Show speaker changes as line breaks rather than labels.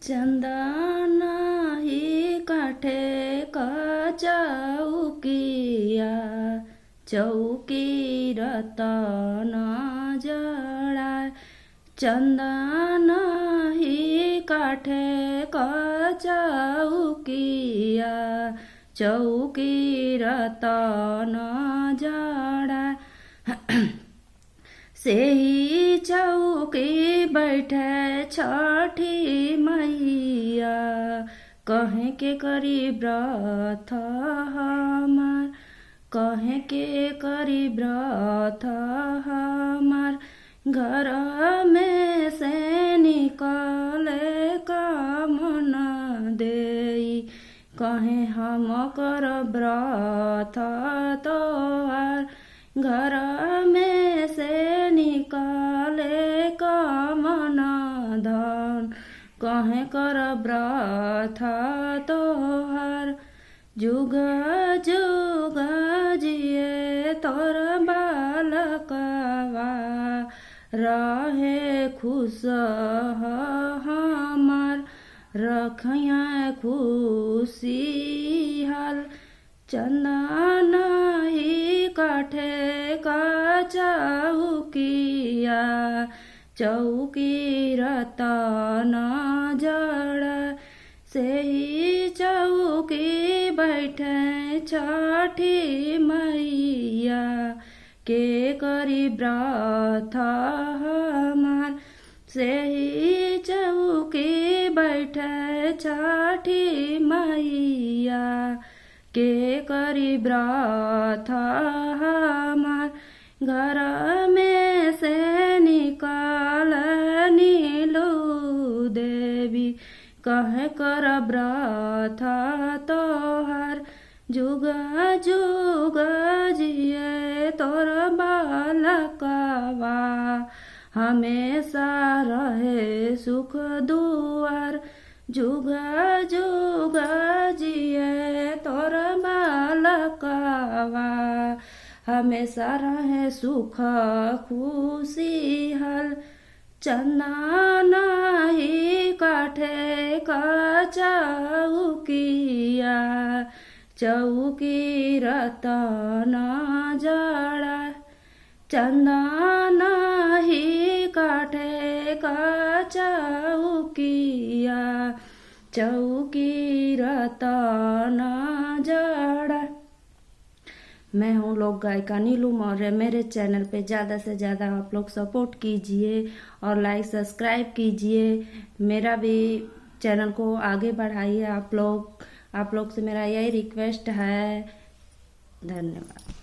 चंदन ही काठे का चौकिया, चौकी रतन जड़ाए। चंदन ही काठे का चौकिया, चौकी रतन जड़ाए। से ही चौकी बैठे छठी मैया, कहे के करी व्रत हमार, कहे के करी व्रत हमार। घर में से निकले काम न देई, कहे हम कर व्रत तोहार। घर में से निकाले काम न धन, कहे कर व्रत तोहार। जुग जुग जिए तोर बालकवा, रहे खुश हमार, रखिया खुशी हाल। चंदन ही काठे का चौकिया, चौकी रतन जड़ा। से ही चौकी बैठे छठी मैया, के करी व्रत हमार। से ही चौकी बैठे छठी मैया, के करी व्रत हमार। घर में से निकाल नीलू देवी, कहे कर व्रत तोहार। जुग जुग जिए तोर बालकवा, हमेशा रहे सुख दुआर। जुग जुग जिए तोर बालकवा, हमेशा रहे सुख खुशी हाल। चंदन ही काठे का चौकिया, चौकी रतन जड़ा। चंदन ही काठे का चौकिया, चौकी रतन जड़ा। मैं हूँ लोक गायिका नीलू मौर्य। मेरे चैनल पे ज़्यादा से ज़्यादा आप लोग सपोर्ट कीजिए और लाइक सब्सक्राइब कीजिए। मेरा भी चैनल को आगे बढ़ाइए आप लोग से मेरा यही रिक्वेस्ट है। धन्यवाद।